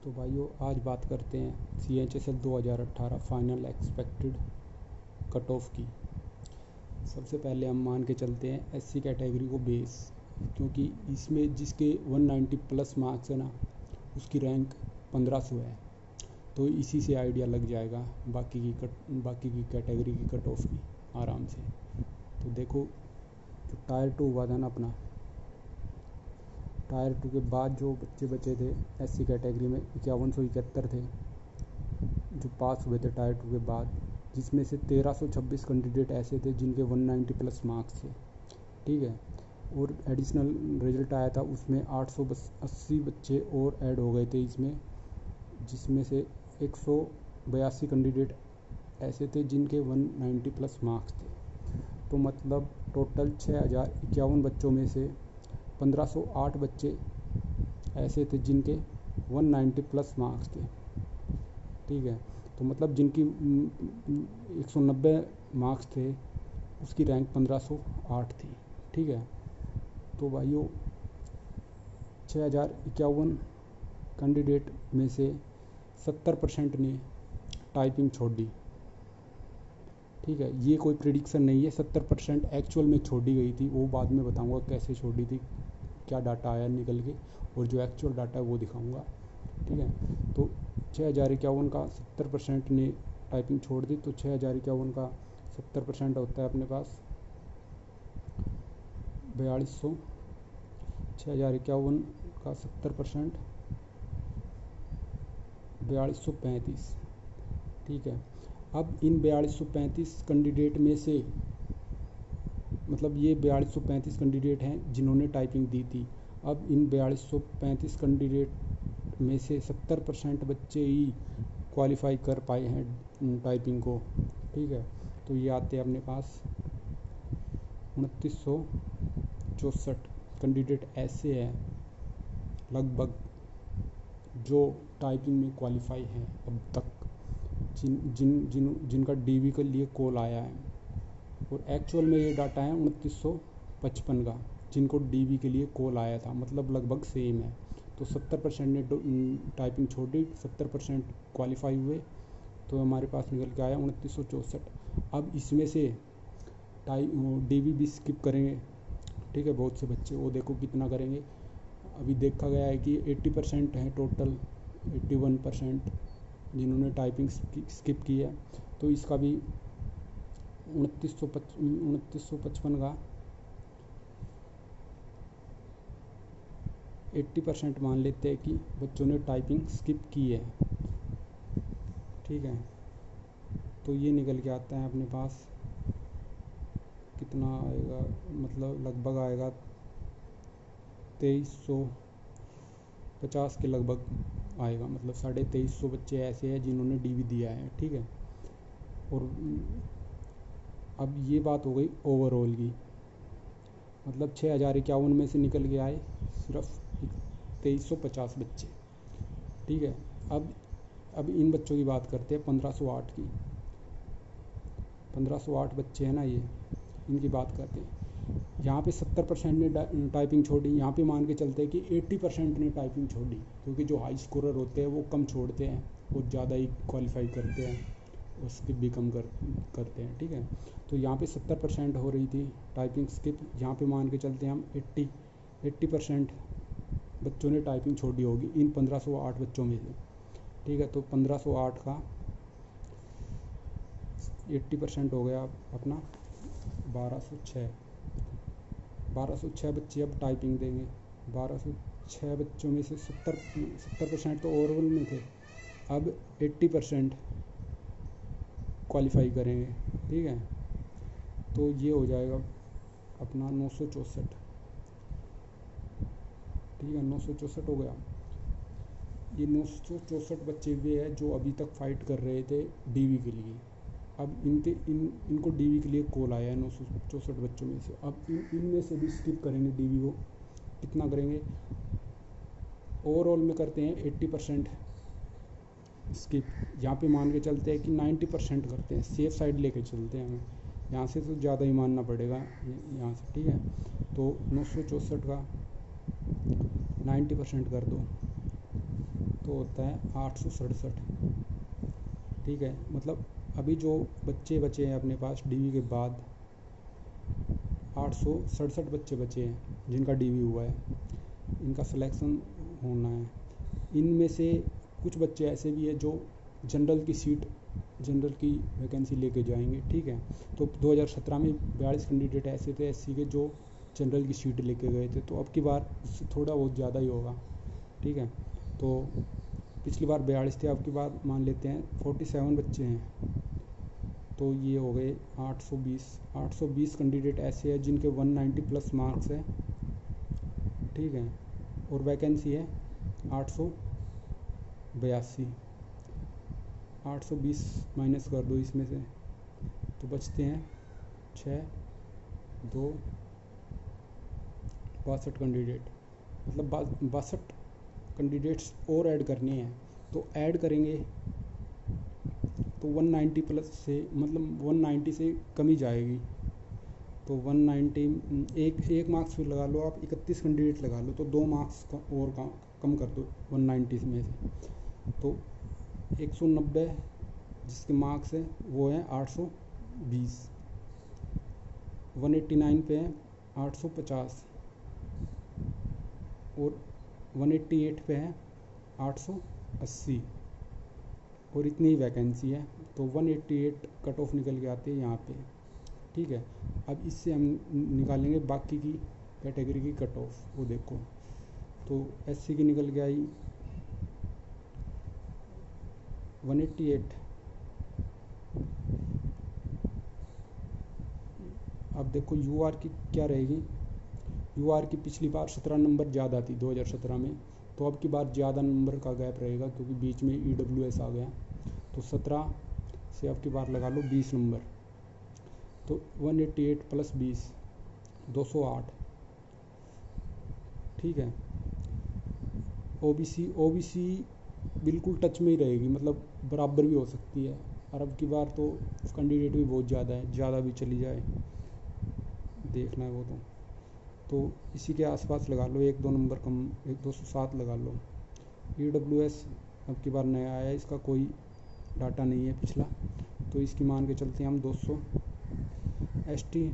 तो भाइयों आज बात करते हैं CHSL 2018 final expected cut off की। सबसे पहले हम मान के चलते हैं SC कैटेगरी को बेस, क्योंकि इसमें जिसके 190 प्लस मार्क्स है ना, उसकी रैंक 1500 है। तो इसी से आइडिया लग जाएगा बाकी की कैटेगरी की कट ऑफ की आराम से। तो देखो, जो टायर 2 हुआ था ना अपना, टायर 2 के बाद जो बच्चे बचे थे SC कैटेगरी में 5171 थे जो पास हुए थे टायर 2 के बाद, जिसमें से 1326 कैंडिडेट ऐसे थे जिनके 190 प्लस मार्क्स थे, ठीक है। और एडिशनल रिजल्ट आया था, उसमें 880 बच्चे और ऐड हो गए थे इसमें, जिसमें से 182 कैंडिडेट ऐसे थे जिनके 190 प्लस मार्क्स थे। तो मतलब टोटल 6051 बच्चों में से 1508 बच्चे ऐसे थे जिनके 190 प्लस मार्क्स थे, ठीक है। तो मतलब जिनकी 190 मार्क्स थे उसकी रैंक 1508 थी, ठीक है। तो भाइयों 6051 कैंडिडेट में से 70% ने टाइपिंग छोड़ दी, ठीक है। ये कोई प्रिडिक्शन नहीं है, 70% एक्चुअल में छोड़ी गई थी। वो बाद में बताऊंगा कैसे छोड़ी थी, क्या डाटा आया निकल के, और जो एक्चुअल डाटा है वो दिखाऊंगा, ठीक है। तो 6051 का 70% ने टाइपिंग छोड़ दी, तो 6051 का 70% होता है अपने पास 4200। 6051 का 70% 4235, ठीक है। अब इन 4235 कैंडिडेट में से, मतलब ये 4235 कैंडिडेट हैं जिन्होंने टाइपिंग दी थी। अब इन 4235 कैंडिडेट में से 70% बच्चे ही क्वालिफाई कर पाए हैं टाइपिंग को, ठीक है। तो ये आते हैं अपने पास 2964 कैंडिडेट ऐसे हैं लगभग जो टाइपिंग में क्वालिफाई हैं अब तक, जिनका DV के लिए कॉल आया है। और एक्चुअल में ये डाटा है 2955 का, जिनको DV के लिए कॉल आया था, मतलब लगभग सेम है। तो 70% ने टाइपिंग छोड़ी, 70% क्वालिफाई हुए, तो हमारे पास निकल के आया 2964। अब इसमें से DV भी स्किप करेंगे, ठीक है, बहुत से बच्चे। वो देखो कितना करेंगे। अभी देखा गया है कि 80% है टोटल, 81% जिन्होंने टाइपिंग स्किप की है। तो इसका भी 2955 का 80% मान लेते हैं कि बच्चों ने टाइपिंग स्किप की है, ठीक है। तो ये निकल के आता है अपने पास, कितना आएगा, मतलब लगभग आएगा 2350 के लगभग आएगा, मतलब 2350 बच्चे ऐसे हैं जिन्होंने DV दिया है, ठीक है। और अब ये बात हो गई ओवरऑल की, मतलब 6051 में से निकल के आए सिर्फ 2350 बच्चे, ठीक है। अब इन बच्चों की बात करते हैं 1508 की। 1508 बच्चे हैं ना, ये इनकी बात करते हैं। यहाँ पे 70% ने टाइपिंग छोड़ी। यहाँ पे मान के चलते हैं कि 80% ने टाइपिंग छोड़ी, क्योंकि जो हाई स्कोरर होते हैं वो कम छोड़ते हैं, वो ज़्यादा ही क्वालिफाई करते हैं, और स्किप भी कम करते हैं, ठीक है। तो यहाँ पे 70% हो रही थी टाइपिंग स्किप। यहाँ पे मान के चलते हैं हम 80% बच्चों ने टाइपिंग छोड़ी होगी इन 1508 बच्चों में से, ठीक है। तो 1508 का 80% हो गया अपना 1206 बच्चे अब टाइपिंग देंगे। 1206 बच्चों में से 70% तो ओवरऑल में थे, अब 80% क्वालिफाई करेंगे, ठीक है। तो ये हो जाएगा अपना 964, ठीक है, 964 हो गया। ये 964 बच्चे वे हैं जो अभी तक फाइट कर रहे थे DV के लिए। अब इनको DV के लिए कॉल आया है 964 बच्चों में से। अब इनमें से भी स्किप करेंगे DV को, कितना करेंगे, ओवरऑल में करते हैं 80% स्किप। यहाँ पे मान के चलते हैं कि 90% करते हैं, सेफ साइड लेके चलते हैं हमें, यहाँ से तो ज़्यादा ही मानना पड़ेगा यहाँ से, ठीक है। तो 964 का 90% कर दो, तो होता है 867। ठीक है, मतलब अभी जो बच्चे बचे हैं अपने पास डीवी के बाद 867 बच्चे बचे हैं जिनका डीवी हुआ है, इनका सिलेक्शन होना है। इनमें से कुछ बच्चे ऐसे भी हैं जो जनरल की वैकेंसी लेके जाएंगे। ठीक है, तो 2017 में 42 कैंडिडेट ऐसे थे एससी के जो जनरल की सीट लेके गए थे, तो अब की बार उससे थोड़ा बहुत ज़्यादा ही होगा। ठीक है, तो पिछली बार 42 थे, अब की बार मान लेते हैं 47 बच्चे हैं, तो ये हो गए 820 कैंडिडेट ऐसे हैं जिनके 190 प्लस मार्क्स है। ठीक है, और वैकेंसी है 882। 820 माइनस कर दो इसमें से, तो बचते हैं 6, 2, 62 कैंडिडेट। मतलब 62 कैंडिडेट्स और ऐड करने हैं, तो ऐड करेंगे तो 190 प्लस से, मतलब 190 से कमी जाएगी, तो 190 एक मार्क्स फिर लगा लो आप, 31 कैंडिडेट लगा लो, तो 2 मार्क्स और कम कर दो 190 में से, तो 190 जिसके मार्क्स है वो है 820। 189 पे है 850 और 188 पे है 880 और इतनी ही वैकेंसी है, तो 188 कट ऑफ निकल के आती है यहाँ पे। ठीक है, अब इससे हम निकालेंगे बाकी की कैटेगरी की कट ऑफ। वो देखो, तो एससी की निकल के आई 188। अब देखो यूआर की क्या रहेगी। यूआर की पिछली बार 17 नंबर ज़्यादा थी 2017 में, तो अब की बार ज़्यादा नंबर का गैप रहेगा क्योंकि बीच में ईडब्ल्यूएस आ गया, तो 17 से अब की बार लगा लो 20 नंबर, तो 188 प्लस 20 208। ठीक है, ओबीसी बिल्कुल टच में ही रहेगी, मतलब बराबर भी हो सकती है, और अब की बार तो कैंडिडेट भी बहुत ज़्यादा है, ज़्यादा भी चली जाए, देखना है वो तो इसी के आसपास लगा लो, 1-2 नंबर कम, 207 लगा लो। ईडब्ल्यूएस अब की बार नया आया है, इसका कोई डाटा नहीं है पिछला, तो इसकी मान के चलते हैं हम 200। एसटी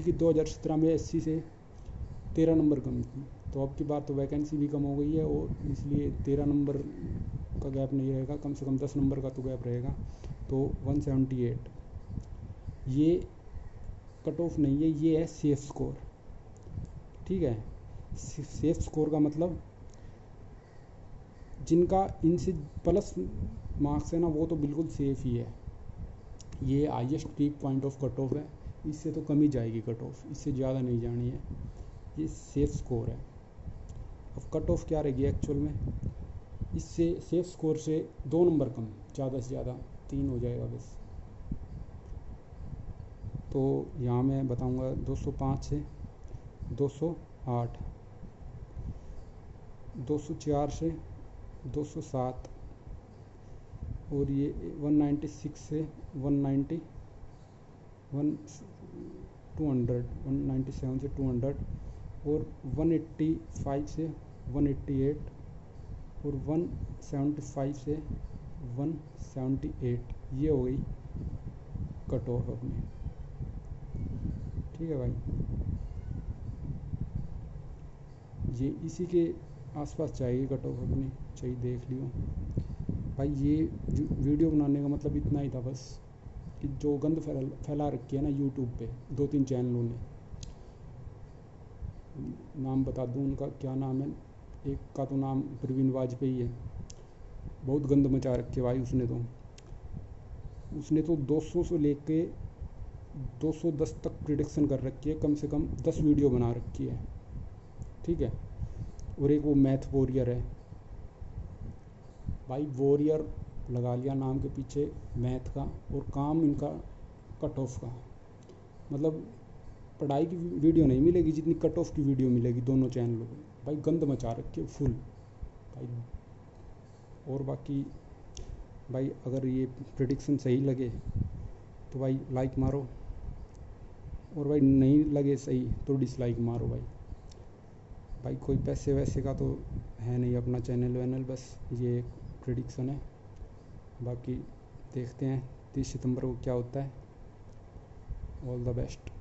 की 2017 में एससी से 13 नंबर कम थी, तो अब की बार तो वैकेंसी भी कम हो गई है और इसलिए 13 नंबर का गैप नहीं रहेगा, कम से कम 10 नंबर का तो गैप रहेगा, तो 178। ये कट ऑफ नहीं है, ये है सेफ स्कोर। ठीक है, सेफ स्कोर का मतलब जिनका इनसे प्लस मार्क्स है ना, वो तो बिल्कुल सेफ ही है। ये highest peak point of cut off है, इससे तो कम ही जाएगी कट ऑफ, इससे ज़्यादा नहीं जानी है, ये सेफ स्कोर है। अब कट ऑफ क्या रहेगी एक्चुअल में, इससे सेफ स्कोर से 2 नंबर कम, ज़्यादा से ज़्यादा 3 हो जाएगा बस। तो यहाँ मैं बताऊँगा 205 से 208, 204 से 207, और ये 196 से 190, 200, 197 से 200, और 185 से 188, और 175 से 178। ये हो गई कट ऑफ अपनी। ठीक है भाई, ये इसी के आसपास चाहिए कट ऑफ अपनी, चाहिए देख लियो भाई। ये वीडियो बनाने का मतलब इतना ही था बस, कि जो गंद फैला रखी है ना यूट्यूब पे 2-3 चैनलों ने, नाम बता दूं उनका, क्या नाम है, एक का तो नाम प्रवीण वाजपेयी है, बहुत गंद मचा रखी है भाई उसने तो 200 से लेके 210 तक प्रिडिक्शन कर रखी है, कम से कम 10 वीडियो बना रखी है। ठीक है, और एक वो मैथ वॉरियर है भाई, वॉरियर लगा लिया नाम के पीछे मैथ का, और काम इनका कट ऑफ का, मतलब पढ़ाई की वीडियो नहीं मिलेगी जितनी कट ऑफ की वीडियो मिलेगी दोनों चैनलों पे। भाई गंद मचा रखे फुल भाई। और बाकी भाई अगर ये प्रेडिक्शन सही लगे तो भाई लाइक मारो, और भाई नहीं लगे सही तो डिसलाइक मारो भाई। भाई कोई पैसे वैसे का तो है नहीं अपना चैनल वैनल, बस ये प्रेडिक्शन है। बाकी देखते हैं 30 सितंबर को क्या होता है। All the best.